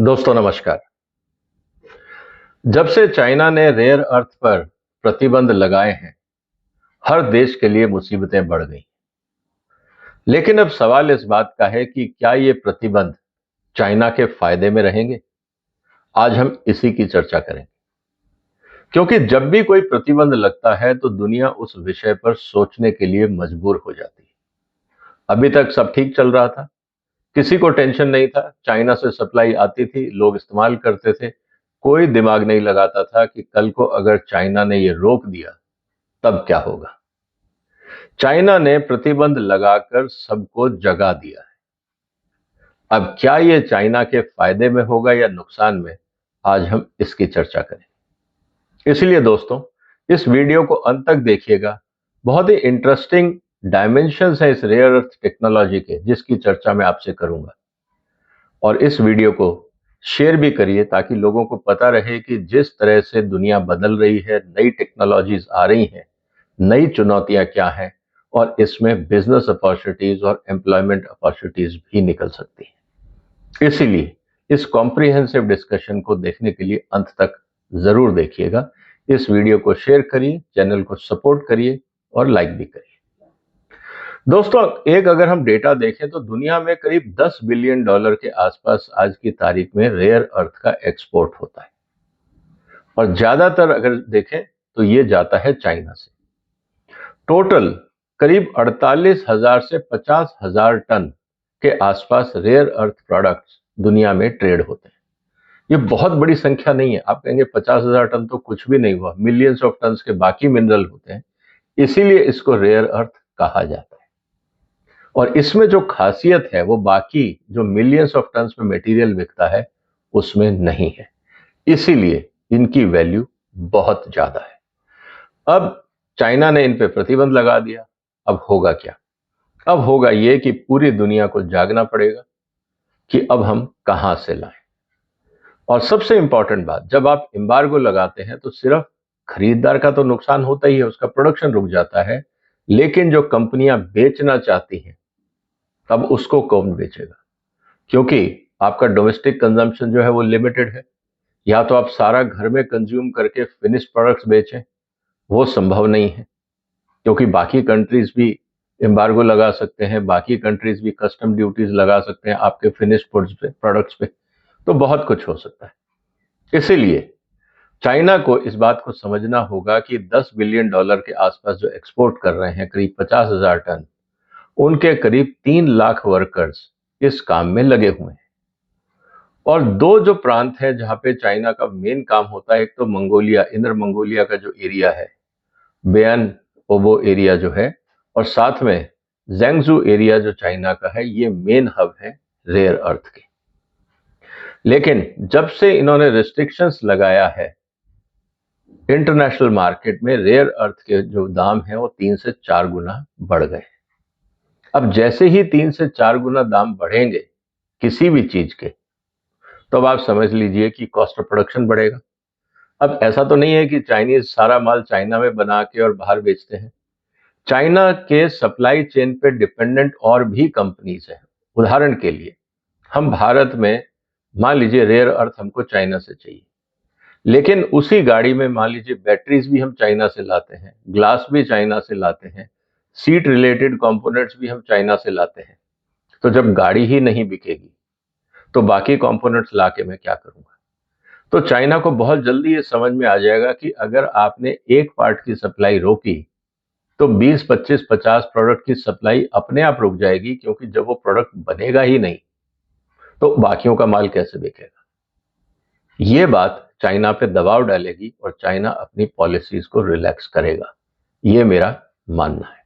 दोस्तों नमस्कार। जब से चाइना ने रेयर अर्थ पर प्रतिबंध लगाए हैं, हर देश के लिए मुसीबतें बढ़ गई। लेकिन अब सवाल इस बात का है कि क्या ये प्रतिबंध चाइना के फायदे में रहेंगे? आज हम इसी की चर्चा करेंगे। क्योंकि जब भी कोई प्रतिबंध लगता है तो दुनिया उस विषय पर सोचने के लिए मजबूर हो जाती है। अभी तक सब ठीक चल रहा था, किसी को टेंशन नहीं था, चाइना से सप्लाई आती थी, लोग इस्तेमाल करते थे। कोई दिमाग नहीं लगाता था कि कल को अगर चाइना ने ये रोक दिया तब क्या होगा। चाइना ने प्रतिबंध लगाकर सबको जगा दिया है। अब क्या ये चाइना के फायदे में होगा या नुकसान में, आज हम इसकी चर्चा करें। इसलिए दोस्तों, इस वीडियो को अंत तक देखिएगा। बहुत ही इंटरेस्टिंग डायमेंशंस है इस रेयर अर्थ टेक्नोलॉजी के, जिसकी चर्चा मैं आपसे करूंगा। और इस वीडियो को शेयर भी करिए ताकि लोगों को पता रहे कि जिस तरह से दुनिया बदल रही है, नई टेक्नोलॉजीज आ रही हैं, नई चुनौतियां क्या हैं और इसमें बिजनेस अपॉर्चुनिटीज और एम्प्लॉयमेंट अपॉर्चुनिटीज भी निकल सकती हैं। इसीलिए इस कॉम्प्रिहेंसिव डिस्कशन को देखने के लिए अंत तक जरूर देखिएगा। इस वीडियो को शेयर करिए, चैनल को सपोर्ट करिए और लाइक भी करिए। दोस्तों, एक अगर हम डेटा देखें तो दुनिया में करीब 10 बिलियन डॉलर के आसपास आज की तारीख में रेयर अर्थ का एक्सपोर्ट होता है। और ज्यादातर अगर देखें तो ये जाता है चाइना से। टोटल करीब 48,000 से 50,000 टन के आसपास रेयर अर्थ प्रोडक्ट्स दुनिया में ट्रेड होते हैं। ये बहुत बड़ी संख्या नहीं है। आप कहेंगे 50,000 टन तो कुछ भी नहीं हुआ, मिलियंस ऑफ टन के बाकी मिनरल होते हैं, इसीलिए इसको रेयर अर्थ कहा जाता है। और इसमें जो खासियत है वो बाकी जो मिलियंस ऑफ टन्स में मटेरियल बिकता है उसमें नहीं है, इसीलिए इनकी वैल्यू बहुत ज्यादा है। अब चाइना ने इन पे प्रतिबंध लगा दिया। अब होगा क्या? अब होगा ये कि पूरी दुनिया को जागना पड़ेगा कि अब हम कहां से लाएं। और सबसे इंपॉर्टेंट बात, जब आप एम्बार्गो लगाते हैं तो सिर्फ खरीदार का तो नुकसान होता ही है, उसका प्रोडक्शन रुक जाता है, लेकिन जो कंपनियां बेचना चाहती हैं तब उसको कौन बेचेगा? क्योंकि आपका डोमेस्टिक कंजम्पशन जो है वो लिमिटेड है। या तो आप सारा घर में कंज्यूम करके फिनिश प्रोडक्ट्स बेचें, वो संभव नहीं है, क्योंकि बाकी कंट्रीज भी एम्बार्गो लगा सकते हैं, बाकी कंट्रीज भी कस्टम ड्यूटीज लगा सकते हैं आपके फिनिश प्रोडक्ट्स पे। तो बहुत कुछ हो सकता है। इसीलिए चाइना को इस बात को समझना होगा कि 10 बिलियन डॉलर के आसपास जो एक्सपोर्ट कर रहे हैं, करीब 50,000 टन, उनके करीब 3 लाख वर्कर्स इस काम में लगे हुए हैं। और दो जो प्रांत है जहां पे चाइना का मेन काम होता है, एक तो मंगोलिया, इनर मंगोलिया का जो एरिया है, बेयन ओबो एरिया जो है, और साथ में जेंगजू एरिया जो चाइना का है, ये मेन हब है रेयर अर्थ के। लेकिन जब से इन्होंने रिस्ट्रिक्शंस लगाया है, इंटरनेशनल मार्केट में रेयर अर्थ के जो दाम है वो 3 से 4 गुना बढ़ गए। अब जैसे ही 3 से 4 गुना दाम बढ़ेंगे किसी भी चीज के, तो अब आप समझ लीजिए कि कॉस्ट ऑफ प्रोडक्शन बढ़ेगा। अब ऐसा तो नहीं है कि चाइनीज सारा माल चाइना में बना के और बाहर बेचते हैं। चाइना के सप्लाई चेन पे डिपेंडेंट और भी कंपनीज हैं। उदाहरण के लिए, हम भारत में मान लीजिए रेयर अर्थ हमको चाइना से चाहिए, लेकिन उसी गाड़ी में मान लीजिए बैटरीज भी हम चाइना से लाते हैं, ग्लास भी चाइना से लाते हैं, सीट रिलेटेड कंपोनेंट्स भी हम चाइना से लाते हैं। तो जब गाड़ी ही नहीं बिकेगी तो बाकी कंपोनेंट्स लाके मैं क्या करूंगा? तो चाइना को बहुत जल्दी ये समझ में आ जाएगा कि अगर आपने एक पार्ट की सप्लाई रोकी तो 20, 25, 50 प्रोडक्ट की सप्लाई अपने आप रुक जाएगी, क्योंकि जब वो प्रोडक्ट बनेगा ही नहीं तो बाकियों का माल कैसे बिकेगा? ये बात चाइना पे दबाव डालेगी और चाइना अपनी पॉलिसीज को रिलैक्स करेगा, ये मेरा मानना है।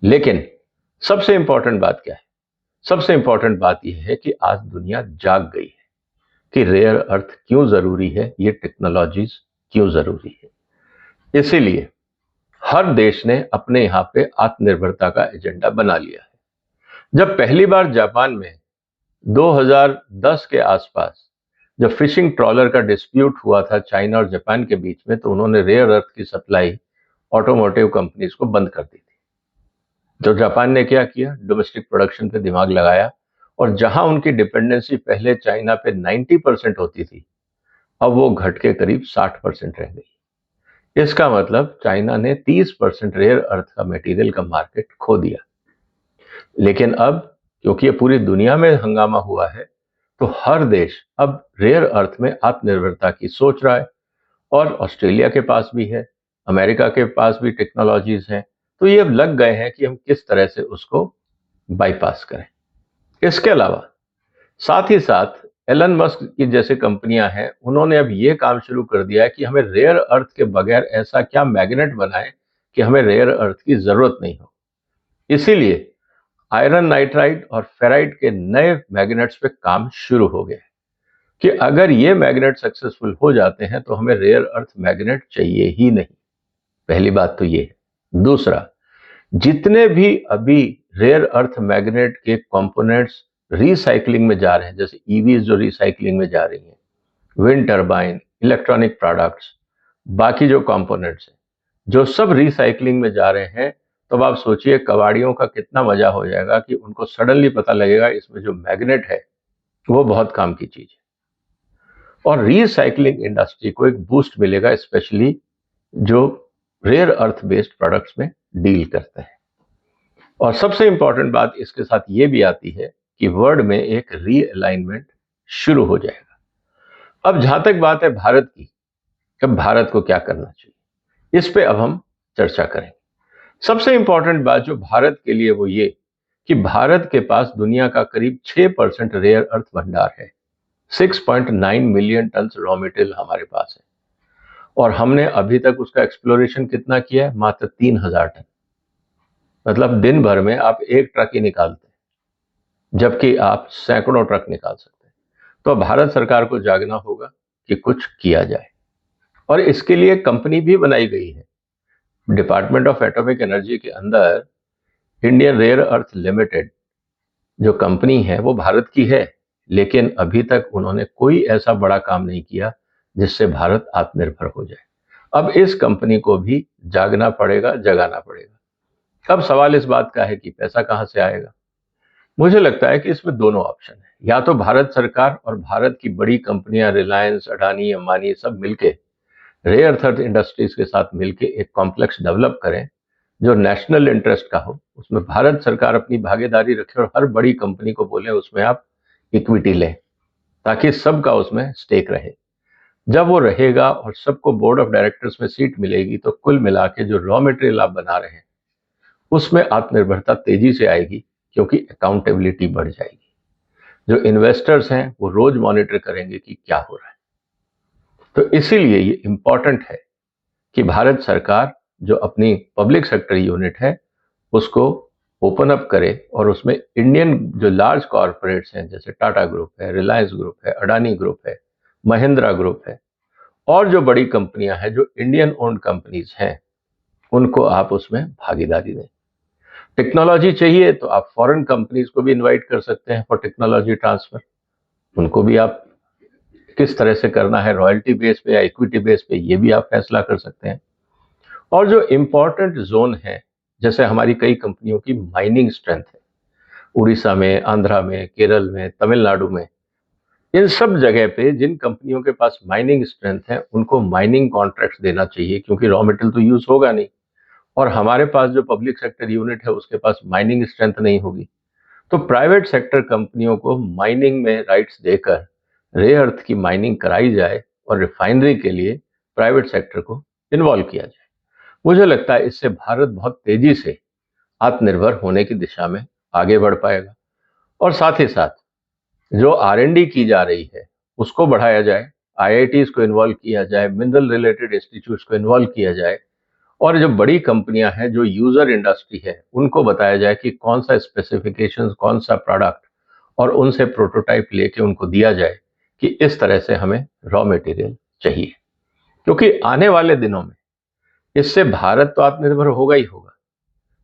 लेकिन सबसे इंपॉर्टेंट बात क्या है? सबसे इंपॉर्टेंट बात यह है कि आज दुनिया जाग गई है कि रेयर अर्थ क्यों जरूरी है, ये टेक्नोलॉजीज क्यों जरूरी है। इसीलिए हर देश ने अपने यहां पे आत्मनिर्भरता का एजेंडा बना लिया है। जब पहली बार जापान में 2010 के आसपास जब फिशिंग ट्रॉलर का डिस्प्यूट हुआ था चाइना और जापान के बीच में, तो उन्होंने रेयर अर्थ की सप्लाई ऑटोमोटिव कंपनीज को बंद कर दी थी। जो जापान ने क्या किया, डोमेस्टिक प्रोडक्शन पे दिमाग लगाया और जहां उनकी डिपेंडेंसी पहले चाइना पे 90% होती थी, अब वो घट के करीब 60% रह गई। इसका मतलब चाइना ने 30% रेयर अर्थ का मटेरियल का मार्केट खो दिया। लेकिन अब क्योंकि ये पूरी दुनिया में हंगामा हुआ है, तो हर देश अब रेयर अर्थ में आत्मनिर्भरता की सोच रहा है। और ऑस्ट्रेलिया के पास भी है, अमेरिका के पास भी टेक्नोलॉजीज हैं। तो ये अब लग गए हैं कि हम किस तरह से उसको बाईपास करें। इसके अलावा साथ ही साथ एलन मस्क की जैसे कंपनियां हैं, उन्होंने अब ये काम शुरू कर दिया है कि हमें रेयर अर्थ के बगैर ऐसा क्या मैग्नेट बनाए कि हमें रेयर अर्थ की जरूरत नहीं हो। इसीलिए आयरन नाइट्राइड और फेराइट के नए मैग्नेट्स पे काम शुरू हो गया है कि अगर ये मैग्नेट सक्सेसफुल हो जाते हैं तो हमें रेयर अर्थ मैग्नेट चाहिए ही नहीं। पहली बात तो ये है। दूसरा, जितने भी अभी रेयर अर्थ मैग्नेट के कंपोनेंट्स रिसाइकलिंग में जा रहे हैं, जैसे ईवीज जो रिसाइकलिंग में जा रही हैं, विंड टर्बाइन, इलेक्ट्रॉनिक प्रोडक्ट्स, बाकी जो कंपोनेंट्स हैं, जो सब रिसाइकलिंग में जा रहे हैं, तो आप सोचिए कबाड़ियों का कितना मजा हो जाएगा कि उनको सडनली पता लगेगा इसमें जो मैग्नेट है वो बहुत काम की चीज है। और रिसाइकलिंग इंडस्ट्री को एक बूस्ट मिलेगा, स्पेशली जो रेयर अर्थ बेस्ड प्रोडक्ट्स में डील करते हैं। और सबसे इंपॉर्टेंट बात इसके साथ ये भी आती है कि वर्ल्ड में एक रीअलाइनमेंट शुरू हो जाएगा। अब जहां तक बात है भारत की, अब भारत को क्या करना चाहिए, इस पे अब हम चर्चा करेंगे। सबसे इंपॉर्टेंट बात जो भारत के लिए वो ये कि भारत के पास दुनिया का करीब 6% रेयर अर्थ भंडार है। 6.9 मिलियन टन रॉ मटेरियल हमारे पास है और हमने अभी तक उसका एक्सप्लोरेशन कितना किया है, मात्र 3,000 टन। मतलब दिन भर में आप एक ट्रक ही निकालते हैं, जबकि आप सैकड़ों ट्रक निकाल सकते हैं। तो भारत सरकार को जागना होगा कि कुछ किया जाए और इसके लिए कंपनी भी बनाई गई है। डिपार्टमेंट ऑफ एटॉमिक एनर्जी के अंदर इंडियन रेयर अर्थ लिमिटेड जो कंपनी है वो भारत की है, लेकिन अभी तक उन्होंने कोई ऐसा बड़ा काम नहीं किया जिससे भारत आत्मनिर्भर हो जाए। अब इस कंपनी को भी जागना पड़ेगा, जगाना पड़ेगा। अब सवाल इस बात का है कि पैसा कहां से आएगा। मुझे लगता है कि इसमें दोनों ऑप्शन है, या तो भारत सरकार और भारत की बड़ी कंपनियां रिलायंस, अडानी, अंबानी सब मिलके रेयर अर्थ इंडस्ट्रीज के साथ मिलके एक कॉम्प्लेक्स डेवलप करें जो नेशनल इंटरेस्ट का हो। उसमें भारत सरकार अपनी भागीदारी रखे और हर बड़ी कंपनी को बोले उसमें आप इक्विटी लें, ताकि सबका उसमें स्टेक रहे। जब वो रहेगा और सबको बोर्ड ऑफ डायरेक्टर्स में सीट मिलेगी, तो कुल मिला के जो रॉ मटेरियल आप बना रहे हैं उसमें आत्मनिर्भरता तेजी से आएगी, क्योंकि अकाउंटेबिलिटी बढ़ जाएगी। जो इन्वेस्टर्स हैं वो रोज मॉनिटर करेंगे कि क्या हो रहा है। तो इसीलिए ये इंपॉर्टेंट है कि भारत सरकार जो अपनी पब्लिक सेक्टर यूनिट है उसको ओपन अप करे और उसमें इंडियन जो लार्ज कॉरपोरेट्स हैं, जैसे टाटा ग्रुप है, रिलायंस ग्रुप है, अडानी ग्रुप है, महिंद्रा ग्रुप है, और जो बड़ी कंपनियां हैं जो इंडियन ओन्ड कंपनीज हैं, उनको आप उसमें भागीदारी दें। टेक्नोलॉजी चाहिए तो आप फॉरेन कंपनीज को भी इनवाइट कर सकते हैं फॉर टेक्नोलॉजी ट्रांसफर। उनको भी आप किस तरह से करना है, रॉयल्टी बेस पे या इक्विटी बेस पे, ये भी आप फैसला कर सकते हैं। और जो इंपॉर्टेंट जोन है, जैसे हमारी कई कंपनियों की माइनिंग स्ट्रेंथ है, उड़ीसा में, आंध्रा में, केरल में, तमिलनाडु में, इन सब जगह पे जिन कंपनियों के पास माइनिंग स्ट्रेंथ है उनको माइनिंग कॉन्ट्रैक्ट्स देना चाहिए, क्योंकि रॉ मटेरियल तो यूज होगा नहीं और हमारे पास जो पब्लिक सेक्टर यूनिट है उसके पास माइनिंग स्ट्रेंथ नहीं होगी। तो प्राइवेट सेक्टर कंपनियों को माइनिंग में राइट्स देकर रेयर अर्थ की माइनिंग कराई जाए और रिफाइनरी के लिए प्राइवेट सेक्टर को इन्वॉल्व किया जाए। मुझे लगता है इससे भारत बहुत तेजी से आत्मनिर्भर होने की दिशा में आगे बढ़ पाएगा। और साथ ही साथ जो R&D की जा रही है उसको बढ़ाया जाए, IITs को इन्वॉल्व किया जाए, मिनरल रिलेटेड इंस्टीट्यूट्स को इन्वॉल्व किया जाए, और जो बड़ी कंपनियां हैं जो यूजर इंडस्ट्री है उनको बताया जाए कि कौन सा स्पेसिफिकेशंस, कौन सा प्रोडक्ट, और उनसे प्रोटोटाइप लेके उनको दिया जाए कि इस तरह से हमें रॉ मटेरियल चाहिए। क्योंकि आने वाले दिनों में इससे भारत तो आत्मनिर्भर होगा ही होगा।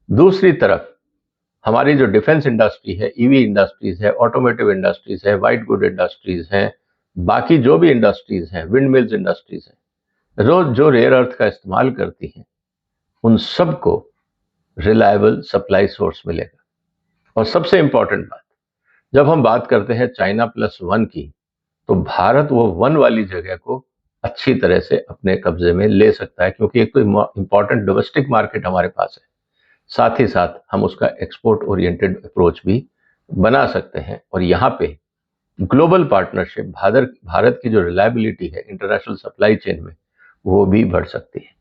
दूसरी तरफ हमारी जो डिफेंस इंडस्ट्री है, ईवी इंडस्ट्रीज है, ऑटोमोटिव इंडस्ट्रीज है, वाइट गुड इंडस्ट्रीज हैं, बाकी जो भी इंडस्ट्रीज हैं, विंड मिल्स इंडस्ट्रीज हैं, रोज जो रेयर अर्थ का इस्तेमाल करती हैं, उन सबको रिलायबल सप्लाई सोर्स मिलेगा। और सबसे इंपॉर्टेंट बात, जब हम बात करते हैं चाइना प्लस वन की, तो भारत वो वन वाली जगह को अच्छी तरह से अपने कब्जे में ले सकता है, क्योंकि एक तो इंपॉर्टेंट डोमेस्टिक मार्केट हमारे पास है, साथ ही साथ हम उसका एक्सपोर्ट ओरिएंटेड अप्रोच भी बना सकते हैं। और यहाँ पे ग्लोबल पार्टनरशिप, भारत की जो रिलायबिलिटी है इंटरनेशनल सप्लाई चेन में, वो भी बढ़ सकती है।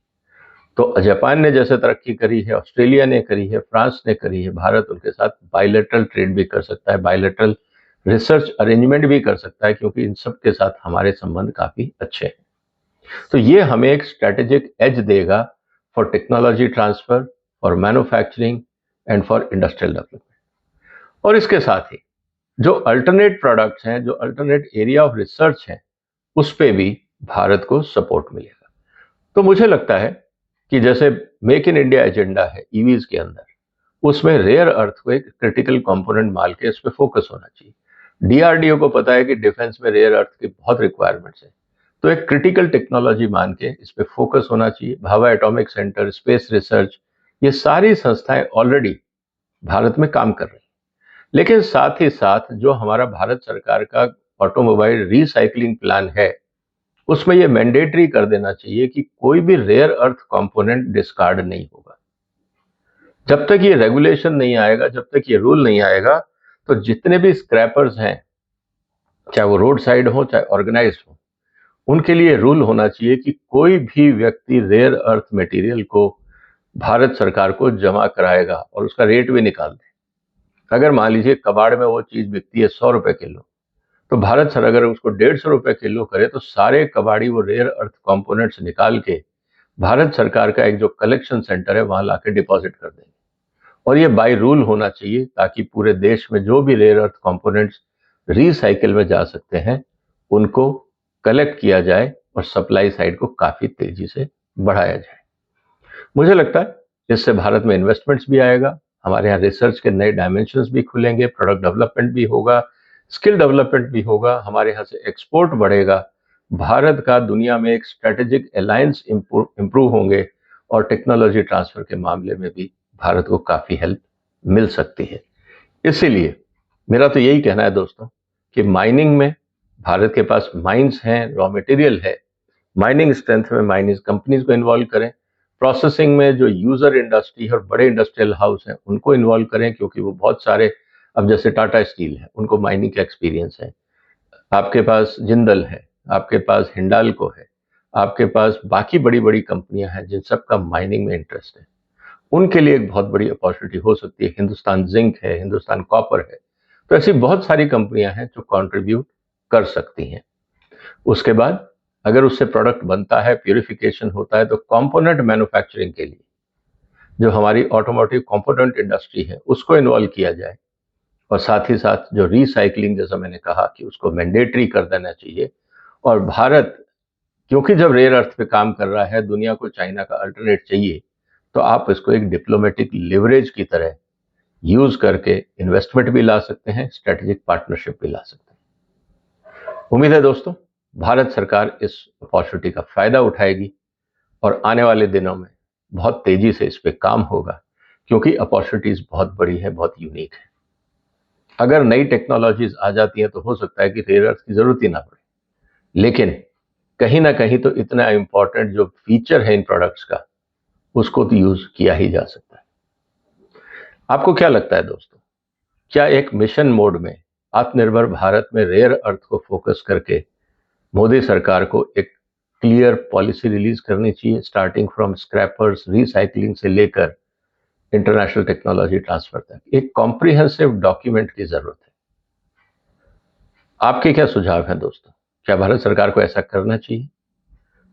तो जापान ने जैसे तरक्की करी है, ऑस्ट्रेलिया ने करी है, फ्रांस ने करी है, भारत उनके साथ बायलैटरल ट्रेड भी कर सकता है, बायलैटरल रिसर्च अरेंजमेंट भी कर सकता है, क्योंकि इन सब के साथ हमारे संबंध काफी अच्छे हैं। तो ये हमें एक स्ट्रेटेजिक एज देगा for technology transfer, for manufacturing and for industrial development. और इसके साथ ही जो अल्टरनेट प्रोडक्ट्स हैं, जो अल्टरनेट एरिया ऑफ रिसर्च है, उस पे भी भारत को सपोर्ट मिलेगा। तो मुझे लगता है कि जैसे मेक इन इंडिया एजेंडा है ईवीज के अंदर, उसमें रेयर अर्थ को एक क्रिटिकल कंपोनेंट मान के इस पे फोकस होना चाहिए। डीआरडीओ को पता है कि डिफेंस में रेयर अर्थ की बहुत रिक्वायरमेंट्स है, तो एक क्रिटिकल टेक्नोलॉजी मान के इस पे फोकस होना चाहिए। Bhabha atomic centre, space research, ये सारी संस्थाएं ऑलरेडी भारत में काम कर रही हैं। लेकिन साथ ही साथ जो हमारा भारत सरकार का ऑटोमोबाइल रिसाइकलिंग प्लान है, उसमें ये मैंडेटरी कर देना चाहिए कि कोई भी रेयर अर्थ कंपोनेंट डिस्कार्ड नहीं होगा। जब तक ये रेगुलेशन नहीं आएगा, जब तक ये रूल नहीं आएगा, तो जितने भी स्क्रैपर्स हैं, चाहे वो रोड साइड हो चाहे ऑर्गेनाइज्ड हो, उनके लिए रूल होना चाहिए कि कोई भी व्यक्ति रेयर अर्थ मटेरियल को भारत सरकार को जमा कराएगा और उसका रेट भी निकाल दे। अगर मान लीजिए कबाड़ में वो चीज बिकती है 100 रुपए किलो, तो भारत सर अगर उसको 150 रुपए किलो करे, तो सारे कबाड़ी वो रेयर अर्थ कंपोनेंट्स निकाल के भारत सरकार का एक जो कलेक्शन सेंटर है वहां लाके डिपॉजिट कर देंगे। और ये बाय रूल होना चाहिए, ताकि पूरे देश में जो भी रेयर अर्थ कंपोनेंट्स रिसाइकिल में जा सकते हैं, उनको कलेक्ट किया जाए और सप्लाई साइड को काफी तेजी से बढ़ाया जाए। मुझे लगता है इससे भारत में इन्वेस्टमेंट्स भी आएगा, हमारे यहाँ रिसर्च के नए डायमेंशंस भी खुलेंगे, प्रोडक्ट डेवलपमेंट भी होगा, स्किल डेवलपमेंट भी होगा, हमारे यहाँ से एक्सपोर्ट बढ़ेगा, भारत का दुनिया में एक स्ट्रेटेजिक अलायंस इंप्रूव होंगे, और टेक्नोलॉजी ट्रांसफर के मामले में भी भारत को काफी हेल्प मिल सकती है। इसीलिए मेरा तो यही कहना है दोस्तों कि माइनिंग में भारत के पास माइंस हैं, रॉ मटेरियल है, माइनिंग स्ट्रेंथ में माइनिंग कंपनीज को इन्वॉल्व करें, प्रोसेसिंग में जो यूजर इंडस्ट्री और बड़े इंडस्ट्रियल हाउस हैं उनको इन्वॉल्व करें, क्योंकि वो बहुत सारे, अब जैसे टाटा स्टील है, उनको माइनिंग का एक्सपीरियंस है, आपके पास जिंदल है, आपके पास हिंडाल्को है, आपके पास बाकी बड़ी बड़ी कंपनियां हैं जिन सबका माइनिंग में इंटरेस्ट है, उनके लिए एक बहुत बड़ी अपॉर्चुनिटी हो सकती है। हिंदुस्तान जिंक है, हिंदुस्तान कॉपर है, तो ऐसी बहुत सारी कंपनियां हैं जो कंट्रीब्यूट कर सकती हैं। उसके बाद अगर उससे प्रोडक्ट बनता है, प्यूरिफिकेशन होता है, तो कंपोनेंट मैन्युफैक्चरिंग के लिए जो हमारी ऑटोमोटिव कंपोनेंट इंडस्ट्री है उसको इन्वॉल्व किया जाए, और साथ ही साथ जो रिसाइकलिंग, जैसा मैंने कहा कि उसको मैंडेटरी कर देना चाहिए। और भारत, क्योंकि जब रेयर अर्थ पे काम कर रहा है, दुनिया को चाइना का अल्टरनेट चाहिए, तो आप इसको एक डिप्लोमेटिक लिवरेज की तरह यूज करके इन्वेस्टमेंट भी ला सकते हैं, स्ट्रेटेजिक पार्टनरशिप भी ला सकते हैं। उम्मीद है दोस्तों भारत सरकार इस अपॉर्चुनिटी का फायदा उठाएगी, और आने वाले दिनों में बहुत तेजी से इस पे काम होगा, क्योंकि अपॉर्चुनिटीज बहुत बड़ी है, बहुत यूनिक है। अगर नई टेक्नोलॉजीज आ जाती हैं तो हो सकता है कि रेयर अर्थ की जरूरत ही ना पड़े, लेकिन कहीं ना कहीं तो इतना इंपॉर्टेंट जो फीचर है इन प्रोडक्ट्स का, उसको तो यूज किया ही जा सकता है। आपको क्या लगता है दोस्तों, क्या एक मिशन मोड में आत्मनिर्भर भारत में रेयर अर्थ को फोकस करके मोदी सरकार को एक क्लियर पॉलिसी रिलीज करनी चाहिए, स्टार्टिंग फ्रॉम स्क्रैपर्स, रिसाइकलिंग से लेकर इंटरनेशनल टेक्नोलॉजी ट्रांसफर तक एक कॉम्प्रिहेंसिव डॉक्यूमेंट की जरूरत है। आपके क्या सुझाव हैं दोस्तों, क्या भारत सरकार को ऐसा करना चाहिए?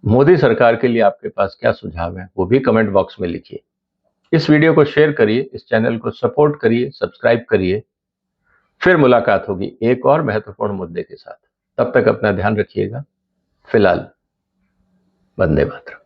मोदी सरकार के लिए आपके पास क्या सुझाव है, वो भी कमेंट बॉक्स में लिखिए। इस वीडियो को शेयर करिए, इस चैनल को सपोर्ट करिए, सब्सक्राइब करिए। फिर मुलाकात होगी एक और महत्वपूर्ण मुद्दे के साथ। तब तक अपना ध्यान रखिएगा। फिलहाल वंदे मातरम।